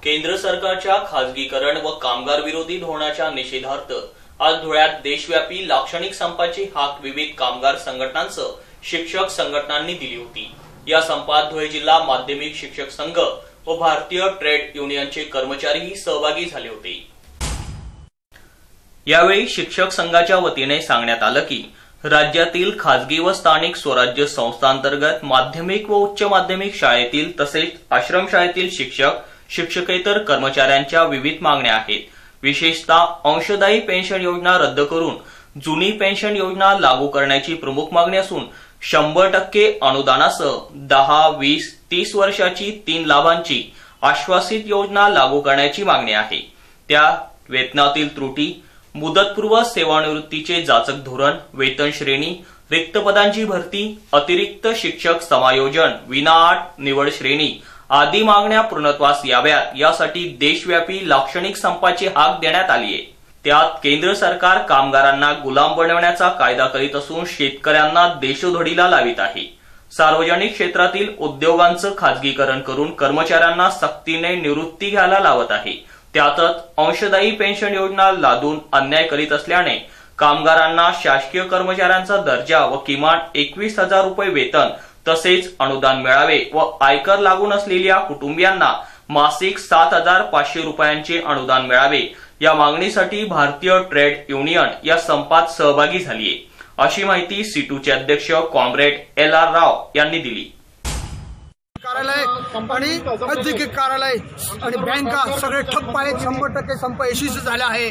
केंद्र सरकारच्या खासगीकरण व कामगार विरोधी धोरणाच्या निषेधार्थ आज धुळ्यात देशव्यापी लाक्षणिक संपाची हाक विविध कामगार संघटनांसह शिक्षक संघटनांनी दिली होती। या संपात धुळे जिल्हा माध्यमिक शिक्षक संघ व भारतीय ट्रेड युनियनचे कर्मचारीही सहभागी झाले होते। यावेळी शिक्षक संघाच्या वतीने सांगण्यात आलं की राज्यातील खासगी व स्थानिक स्वराज्य संस्थांतर्गत माध्यमिक व उच्च माध्यमिक शाळेतील तसेच आश्रमशाळेतील शिक्षक शिक्षकेतर कर्मचाऱ्यांच्या विविध मागण्या आहेत। विशेषतः अंशदायी पेन्शन योजना रद्द करून जुनी पेन्शन योजना लागू करण्याची प्रमुख मागणी असून 100% अनुदानासह 10, 20, 30 वर्षाची 3 लाभांची आश्वासित योजना लागू करण्याची मागणी आहे। त्या वेतनातील त्रुटी, मुदतपूर्व सेवानिवृत्तीचे जाचक धोरण, वेतन श्रेणी, रिक्त पदांची भरती, अतिरिक्त शिक्षक समायोजन, विनाअट निवड श्रेणी आदी मागण्या पूर्णत्वास याव्यात यासाठी देशव्यापी लाक्षणिक संपाची हाक देण्यात आली आहे। त्यात केंद्र सरकार कामगारांना गुलाम बनवण्याचा कायदा करीत असून शेतकऱ्यांना देशोधडीला लावित आहे। सार्वजनिक क्षेत्रातील उद्योगांचं खासगीकरण करून कर्मचाऱ्यांना सक्तीने निवृत्ती घ्यायला लावत आहे। त्यातच अंशदायी पेन्शन योजना लादून अन्याय करीत असल्याने कामगारांना शासकीय कर्मचाऱ्यांचा दर्जा व किमान 21,000 रुपये वेतन तसेच अनुदान मिळावे व आयकर लागू नसलेल्या कुटुंबियांना मासिक 7,500 रुपयांचे अनुदान मिळावे या मागणीसाठी भारतीय ट्रेड युनियन या संपात सहभागी झाली आहे, अशी माहिती सीटूचे अध्यक्ष कॉम्रेड LR राव यांनी दिली। कार्यालय आणि औद्योगिक कार्यालय आणि बँका सगळे ठप्प आहेत। 100% संप यशस्वी झाला आहे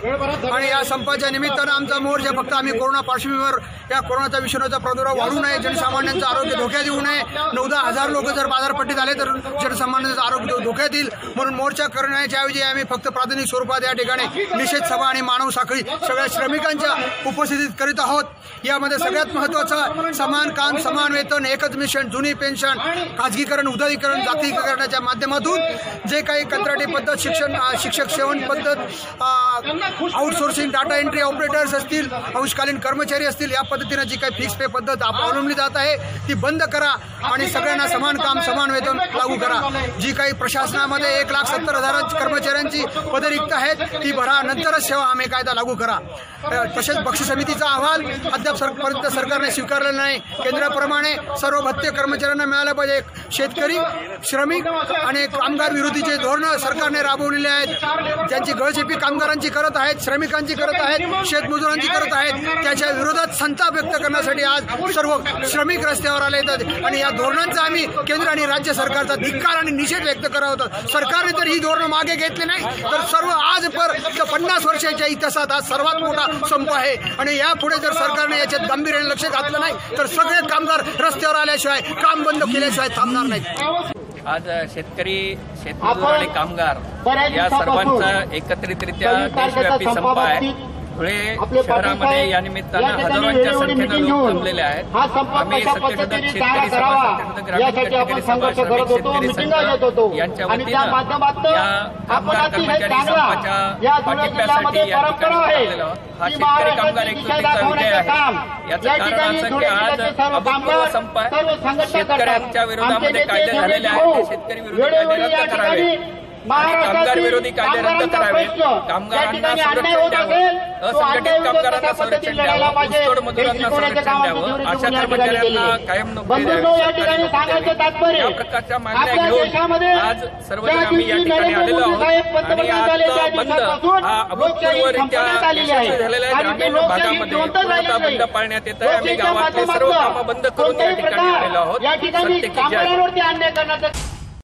आणि या संपाच्या निमित्तानं आमचा मोर्चा फक्त आम्ही कोरोना पार्श्वभूमीवर या कोरोनाचा विषाणूचा प्रादुर्भाव वाढू नये, जनसामान्यांचं आरोग्य धोक्यात येऊ नये, 9-10 हजार लोक जर बाजारपट्टीत आले तर जनसामान्यांचं आरोग्य धोक्यात येईल म्हणून मोर्चा करण्याच्या ऐवजी आम्ही फक्त प्राथमिक स्वरूपात या ठिकाणी निषेध सभा आणि मानव साखळी सगळ्या श्रमिकांच्या उपस्थितीत करीत आहोत। यामध्ये सगळ्यात महत्वाचं समान काम समान वेतन, एकच मिशन, जुनी पेन्शन, खासगीकरण, उदारीकरण, जागतिकीकरणाच्या माध्यमातून जे काही कंत्राटी पद्धत, शिक्षक सेवन पद्धत, आउटसोर्सिंग, डाटा एंट्री ऑपरेटर्स असतील, अंशकालीन कर्मचारी असतील, या पद्धतीने जी काही फिक्स पे पद्धत अवलंबली जात आहे ती बंद करा आणि सगळ्यांना समान काम समान वेतन लागू करा। जी काही प्रशासनामध्ये 1,70,000 कर्मचाऱ्यांची पदे रिक्त आहेत ती भरा, नंतरच सेवा हमी कायदा लागू करा। तसेच बक्षीस समितीचा अहवाल अद्यापपर्यंत सरकारने स्वीकारलेला नाही। केंद्राप्रमाणे सर्व भत्ते कर्मचाऱ्यांना मिळाले पाहिजे। शेतकरी, श्रमिक आणि कामगार विरोधीचे धोरण सरकारने राबवलेले आहेत। त्यांची गळचेपी कामगारांची करत आहेत, श्रमिकांची करत आहेत, शेतमजुरांची करत आहेत। त्याच्या विरोधात संताप व्यक्त करण्यासाठी आज सर्व श्रमिक रस्त्यावर आले आहेत आणि या धोरणांचा आम्ही केंद्र आणि राज्य सरकारचा धिक्कार आणि निषेध व्यक्त करत आहोत। सरकारने तर ही धोरणं मागे घेतली नाही तर सर्व आज 50 वर्षाच्या इतिहासात आज सर्वात मोठा संप आहे आणि यापुढे जर सरकारने याच्यात गांभीर्याने लक्ष घातलं नाही तर सगळे कामगार रस्त्यावर आल्याशिवाय, काम बंद केल्याशिवाय थांबणार नाहीत। आज शेतकरी, शेतमजूर आणि कामगार या सर्वांचा एकत्रितरित्या देशव्यापी संप आहे। धुळे शहरामध्ये या निमित्तानं हजारोंच्या संख्येनं लोक जमलेले आहेत। आम्ही सत्यशोधक शेतकरी सभा, सत्यशोधक ग्रामीण शेतकरी सभा, श्रमिक शेतकरी संघ यांच्या वतीनं या कामगार कर्मचारी संपाच्या पाठिंब्यासाठी या ठिकाणी आलेलो आहोत। हा शेतकरी कामगार एकजुटीचा विजय आहे। याचं कारण असं की आज अभूतपूर्व संप आहे। शेतकऱ्यांच्या विरोधामध्ये कायदे झालेले आहेत, ते शेतकरी विरोधी कायदे रद्द करावे, कामगार विरोधी कायदे रद्द करावे, कामगारांना संरक्षण द्यावं, असंघटित कामगारांना संरक्षण द्यावं, ऊसतोड मजुरांना संरक्षण द्यावं, अशा कर्मचाऱ्यांना कायम नोकरी द्यावी, सरकारी नोकरी द्यावी, या प्रकारच्या मागण्या घेऊन आज सर्वजण आम्ही या ठिकाणी आलेलो आहोत। आणि आजचा बंद हा अभूतपूर्वरित्या यशस्वी झालेल्या ग्रामीण भागामध्ये पूर्णतः बंद पाळण्यात येत आहे। आम्ही गावातले सर्व कामं बंद करून या ठिकाणी आलेलो आहोत। सत्तेची जय।